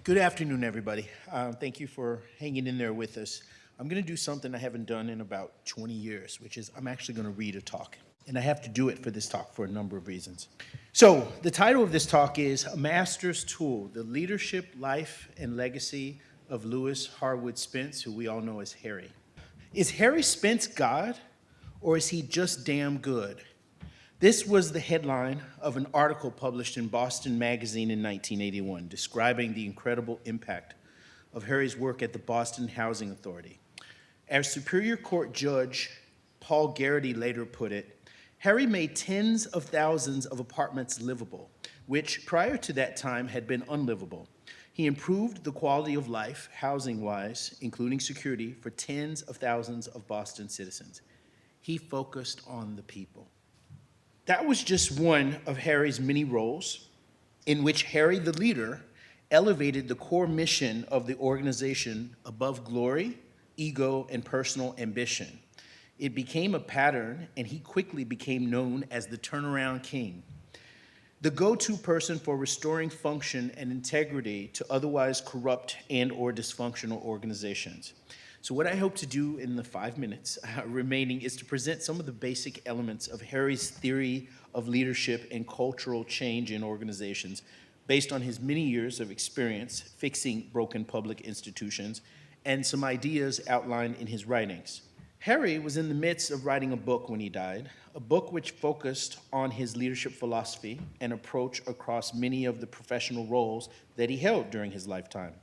Good afternoon, everybody. Thank you for hanging in there with us. I'm going to do something I haven't done in about 20 years, which is I'm actually going to read a talk. And I have to do it for this talk for a number of reasons. So, the title of this talk is A Master's Tool, The Leadership, Life, and Legacy of Lewis Harwood Spence, who we all know as Harry. Is Harry Spence God, or is he just damn good? This was the headline of an article published in Boston Magazine in 1981, describing the incredible impact of Harry's work at the Boston Housing Authority. As Superior Court Judge Paul Garrity later put it, Harry made tens of thousands of apartments livable, which prior to that time had been unlivable. He improved the quality of life, housing-wise, including security, for tens of thousands of Boston citizens. He focused on the people. That was just one of Harry's many roles in which Harry, the leader, elevated the core mission of the organization above glory, ego, and personal ambition. It became a pattern, and he quickly became known as the turnaround king, the go-to person for restoring function and integrity to otherwise corrupt and/or dysfunctional organizations. So what I hope to do in the 5 minutes remaining is to present some of the basic elements of Harry's theory of leadership and cultural change in organizations based on his many years of experience fixing broken public institutions and some ideas outlined in his writings. Harry was in the midst of writing a book when he died, a book which focused on his leadership philosophy and approach across many of the professional roles that he held during his lifetime.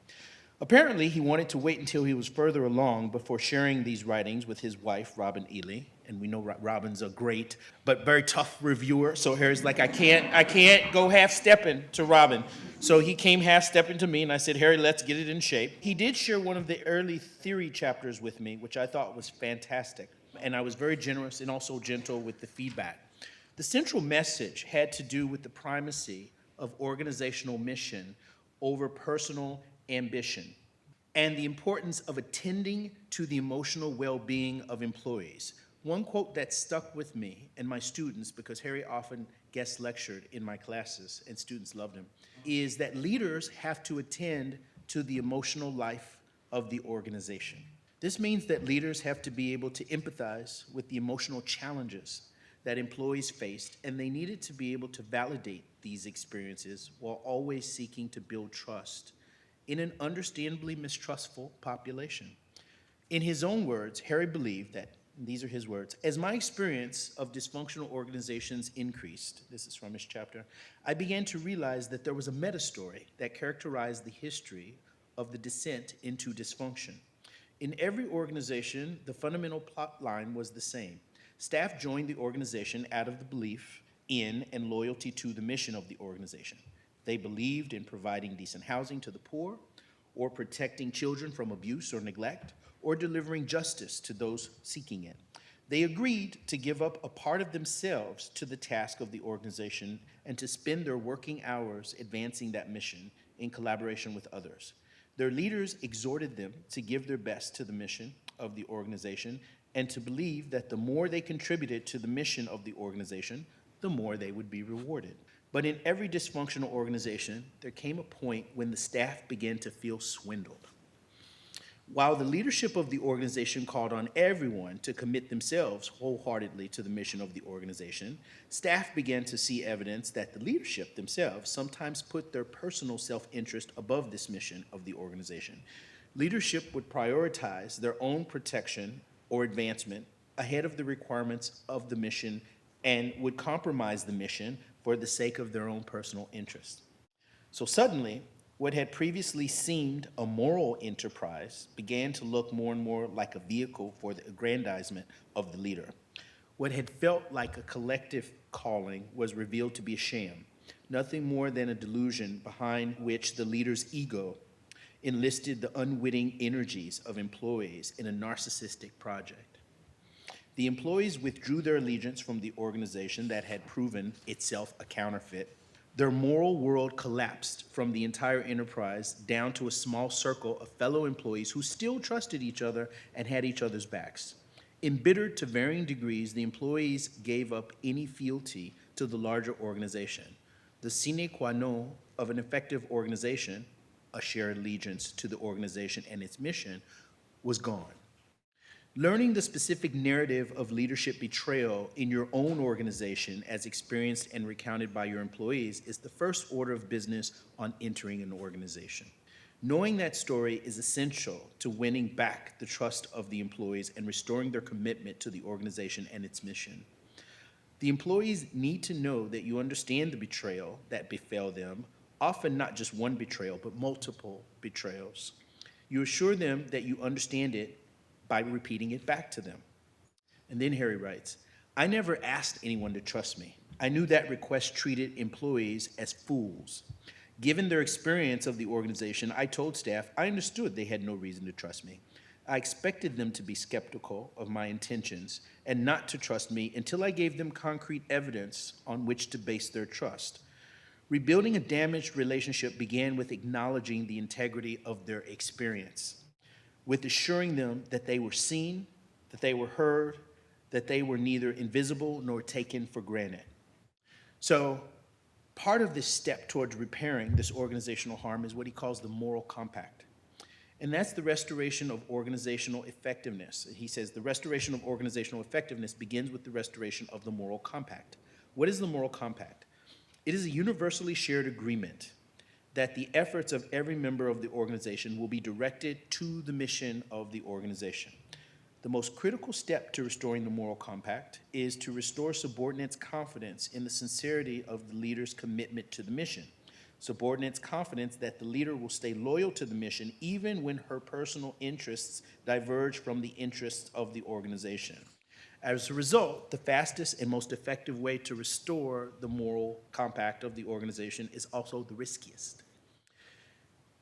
Apparently, he wanted to wait until he was further along before sharing these writings with his wife, Robin Ely. And we know Robin's a great but very tough reviewer. So Harry's like, I can't go half-stepping to Robin. So he came half-stepping to me, and I said, Harry, let's get it in shape. He did share one of the early theory chapters with me, which I thought was fantastic. And I was very generous and also gentle with the feedback. The central message had to do with the primacy of organizational mission over personal ambition, and the importance of attending to the emotional well-being of employees. One quote that stuck with me and my students, because Harry often guest lectured in my classes and students loved him, is that leaders have to attend to the emotional life of the organization. This means that leaders have to be able to empathize with the emotional challenges that employees faced, and they needed to be able to validate these experiences while always seeking to build trust in an understandably mistrustful population. In his own words, Harry believed that, and these are his words, as my experience of dysfunctional organizations increased, this is from his chapter, I began to realize that there was a meta-story that characterized the history of the descent into dysfunction. In every organization, the fundamental plot line was the same. Staff joined the organization out of the belief in and loyalty to the mission of the organization. They believed in providing decent housing to the poor, or protecting children from abuse or neglect, or delivering justice to those seeking it. They agreed to give up a part of themselves to the task of the organization and to spend their working hours advancing that mission in collaboration with others. Their leaders exhorted them to give their best to the mission of the organization and to believe that the more they contributed to the mission of the organization, the more they would be rewarded. But in every dysfunctional organization, there came a point when the staff began to feel swindled. While the leadership of the organization called on everyone to commit themselves wholeheartedly to the mission of the organization, staff began to see evidence that the leadership themselves sometimes put their personal self-interest above this mission of the organization. Leadership would prioritize their own protection or advancement ahead of the requirements of the mission and would compromise the mission for the sake of their own personal interest. So suddenly, what had previously seemed a moral enterprise began to look more and more like a vehicle for the aggrandizement of the leader. What had felt like a collective calling was revealed to be a sham, nothing more than a delusion behind which the leader's ego enlisted the unwitting energies of employees in a narcissistic project. The employees withdrew their allegiance from the organization that had proven itself a counterfeit. Their moral world collapsed from the entire enterprise down to a small circle of fellow employees who still trusted each other and had each other's backs. Embittered to varying degrees, the employees gave up any fealty to the larger organization. The sine qua non of an effective organization a shared allegiance to the organization and its mission was gone. Learning the specific narrative of leadership betrayal in your own organization as experienced and recounted by your employees is the first order of business on entering an organization. Knowing that story is essential to winning back the trust of the employees and restoring their commitment to the organization and its mission. The employees need to know that you understand the betrayal that befell them, often not just one betrayal, but multiple betrayals. You assure them that you understand it by repeating it back to them. And then Harry writes, I never asked anyone to trust me. I knew that request treated employees as fools. Given their experience of the organization, I told staff I understood they had no reason to trust me. I expected them to be skeptical of my intentions and not to trust me until I gave them concrete evidence on which to base their trust. Rebuilding a damaged relationship began with acknowledging the integrity of their experience, with assuring them that they were seen, that they were heard, that they were neither invisible nor taken for granted. So part of this step towards repairing this organizational harm is what he calls the moral compact. And that's the restoration of organizational effectiveness. He says the restoration of organizational effectiveness begins with the restoration of the moral compact. What is the moral compact? It is a universally shared agreement that the efforts of every member of the organization will be directed to the mission of the organization. The most critical step to restoring the moral compact is to restore subordinates' confidence in the sincerity of the leader's commitment to the mission. Subordinates' confidence that the leader will stay loyal to the mission even when her personal interests diverge from the interests of the organization. As a result, the fastest and most effective way to restore the moral compact of the organization is also the riskiest.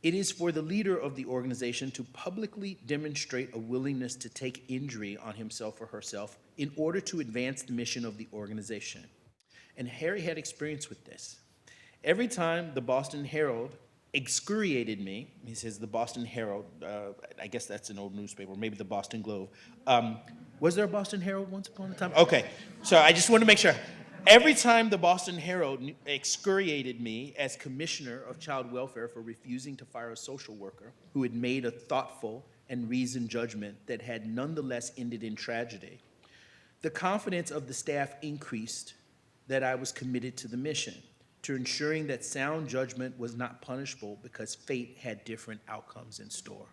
It is for the leader of the organization to publicly demonstrate a willingness to take injury on himself or herself in order to advance the mission of the organization. And Harry had experience with this. Every time the Boston Herald excoriated me, he says the Boston Herald, I guess that's an old newspaper, maybe the Boston Globe. Was there a Boston Herald once upon a time? Okay, so I just want to make sure. Every time the Boston Herald excoriated me as commissioner of child welfare for refusing to fire a social worker who had made a thoughtful and reasoned judgment that had nonetheless ended in tragedy, the confidence of the staff increased that I was committed to the mission, to ensuring that sound judgment was not punishable because fate had different outcomes in store.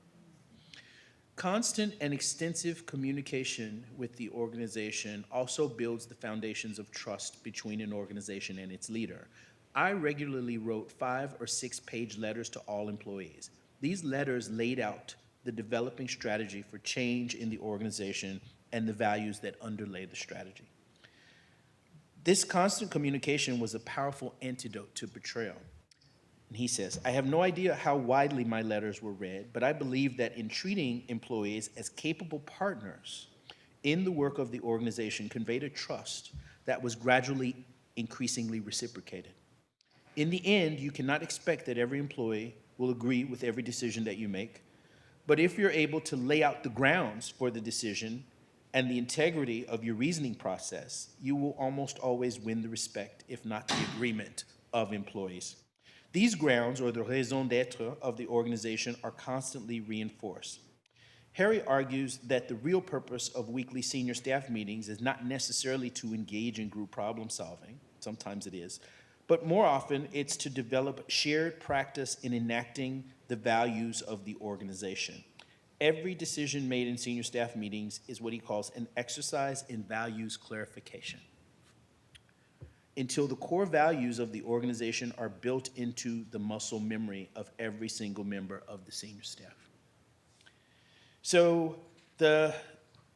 Constant and extensive communication with the organization also builds the foundations of trust between an organization and its leader. I regularly wrote 5 or 6 page letters to all employees. These letters laid out the developing strategy for change in the organization and the values that underlay the strategy. This constant communication was a powerful antidote to betrayal. And he says, I have no idea how widely my letters were read, but I believe that in treating employees as capable partners in the work of the organization conveyed a trust that was gradually increasingly reciprocated. In the end, you cannot expect that every employee will agree with every decision that you make, but if you're able to lay out the grounds for the decision and the integrity of your reasoning process, you will almost always win the respect, if not the agreement, of employees. These grounds, or the raison d'etre of the organization, are constantly reinforced. Harry argues that the real purpose of weekly senior staff meetings is not necessarily to engage in group problem solving, sometimes it is, but more often it's to develop shared practice in enacting the values of the organization. Every decision made in senior staff meetings is what he calls an exercise in values clarification, until the core values of the organization are built into the muscle memory of every single member of the senior staff. So the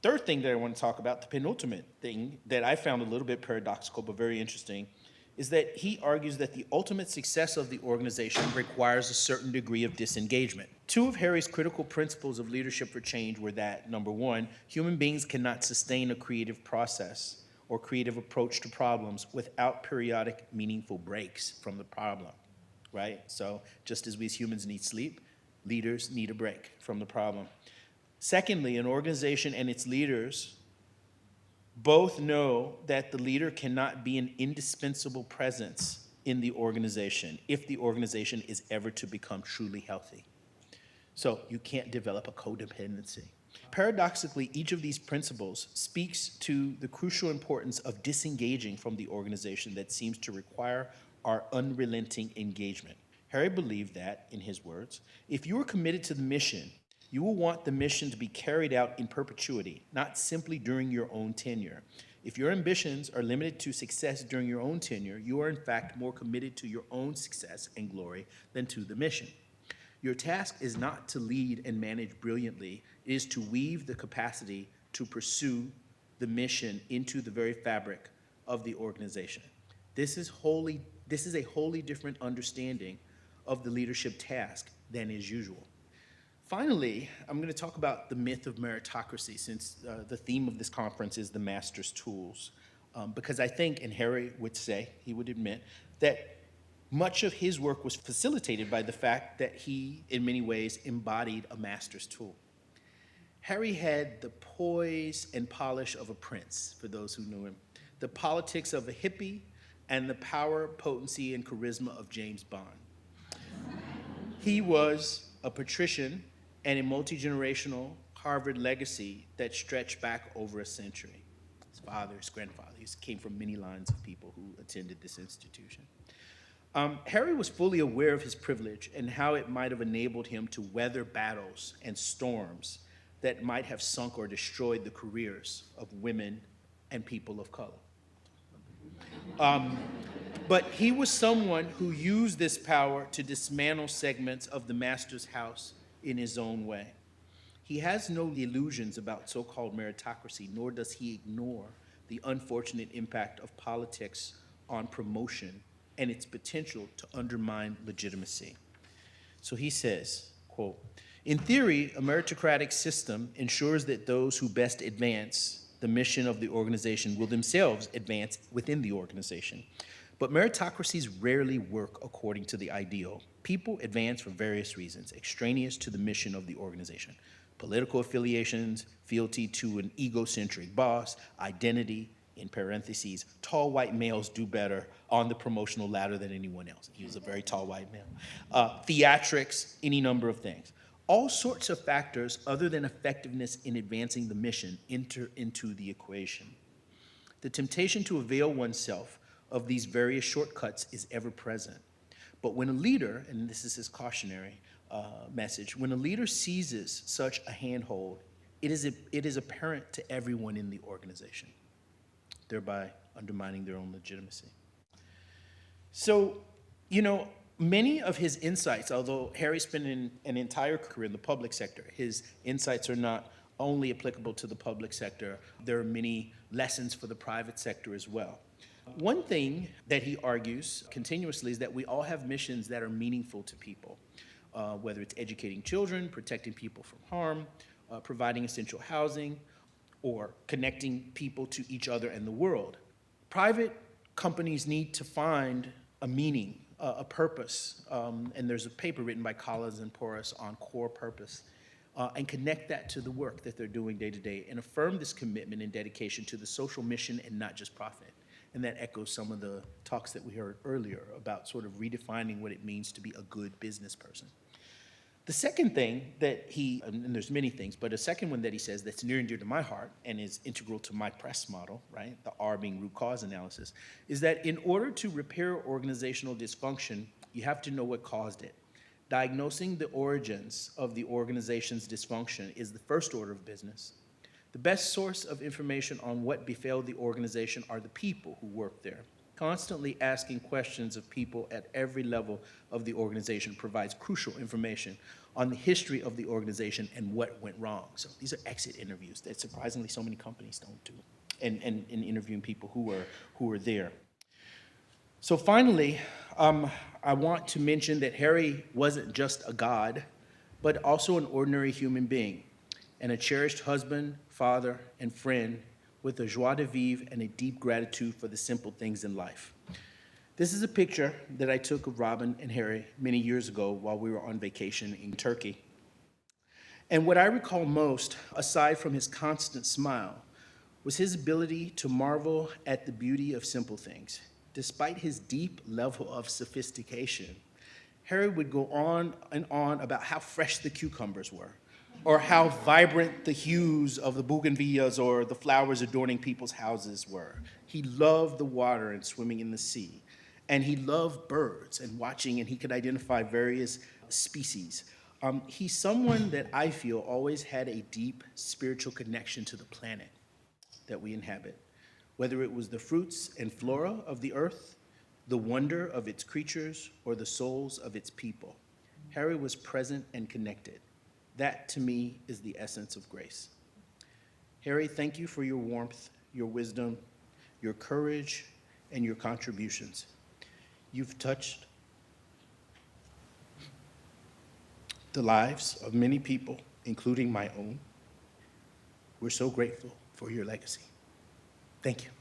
third thing that I want to talk about, the penultimate thing that I found a little bit paradoxical but very interesting, is that he argues that the ultimate success of the organization requires a certain degree of disengagement. 2 of Harry's critical principles of leadership for change were that, number 1, human beings cannot sustain a creative process or creative approach to problems without periodic meaningful breaks from the problem, right? So just as we as humans need sleep, leaders need a break from the problem. Secondly, an organization and its leaders both know that the leader cannot be an indispensable presence in the organization if the organization is ever to become truly healthy. So you can't develop a codependency. Paradoxically, each of these principles speaks to the crucial importance of disengaging from the organization that seems to require our unrelenting engagement. Harry believed that, in his words, if you are committed to the mission, you will want the mission to be carried out in perpetuity, not simply during your own tenure. If your ambitions are limited to success during your own tenure, you are in fact more committed to your own success and glory than to the mission. Your task is not to lead and manage brilliantly, it is to weave the capacity to pursue the mission into the very fabric of the organization. This is a wholly different understanding of the leadership task than is usual. Finally, I'm going to talk about the myth of meritocracy, since the theme of this conference is the master's tools. Because I think, and Harry would say, he would admit, that much of his work was facilitated by the fact that he, in many ways, embodied a master's tool. Harry had the poise and polish of a prince, for those who knew him, the politics of a hippie, and the power, potency, and charisma of James Bond. He was a patrician and a multi-generational Harvard legacy that stretched back over a century. His father, his grandfather, he came from many lines of people who attended this institution. Harry was fully aware of his privilege and how it might have enabled him to weather battles and storms that might have sunk or destroyed the careers of women and people of color. But he was someone who used this power to dismantle segments of the master's house in his own way. He has no illusions about so-called meritocracy, nor does he ignore the unfortunate impact of politics on promotion and its potential to undermine legitimacy. So he says, quote, "In theory, a meritocratic system ensures that those who best advance the mission of the organization will themselves advance within the organization. But meritocracies rarely work according to the ideal. People advance for various reasons, extraneous to the mission of the organization. Political affiliations, fealty to an egocentric boss, identity, in parentheses, tall white males do better on the promotional ladder than anyone else." He was a very tall white male. Theatrics, any number of things. All sorts of factors other than effectiveness in advancing the mission enter into the equation. The temptation to avail oneself of these various shortcuts is ever present. But when a leader, and this is his cautionary message, when a leader seizes such a handhold, it is apparent to everyone in the organization, thereby undermining their own legitimacy. So, many of his insights, although Harry spent an entire career in the public sector, his insights are not only applicable to the public sector, there are many lessons for the private sector as well. One thing that he argues continuously is that we all have missions that are meaningful to people, whether it's educating children, protecting people from harm, providing essential housing, or connecting people to each other and the world. Private companies need to find a meaning, a purpose, and there's a paper written by Collins and Porras on core purpose, and connect that to the work that they're doing day to day and affirm this commitment and dedication to the social mission and not just profit. And that echoes some of the talks that we heard earlier about sort of redefining what it means to be a good business person. The second thing that and there's many things, but a second one that he says that's near and dear to my heart and is integral to my press model, right, the R being root cause analysis, is that in order to repair organizational dysfunction, you have to know what caused it. Diagnosing the origins of the organization's dysfunction is the first order of business. The best source of information on what befell the organization are the people who work there. Constantly asking questions of people at every level of the organization provides crucial information on the history of the organization and what went wrong. So these are exit interviews that surprisingly so many companies don't do, and interviewing people who were there. So finally, I want to mention that Harry wasn't just a god, but also an ordinary human being, and a cherished husband, father, and friend with a joie de vivre and a deep gratitude for the simple things in life. This is a picture that I took of Robin and Harry many years ago while we were on vacation in Turkey. And what I recall most, aside from his constant smile, was his ability to marvel at the beauty of simple things. despite his deep level of sophistication, Harry would go on and on about how fresh the cucumbers were, or how vibrant the hues of the bougainvilleas or the flowers adorning people's houses were. He loved the water and swimming in the sea. And he loved birds and watching, and he could identify various species. He's someone that I feel always had a deep spiritual connection to the planet that we inhabit, whether it was the fruits and flora of the earth, the wonder of its creatures, or the souls of its people. Harry was present and connected. That, to me, is the essence of grace. Harry, thank you for your warmth, your wisdom, your courage, and your contributions. You've touched the lives of many people, including my own. We're so grateful for your legacy. Thank you.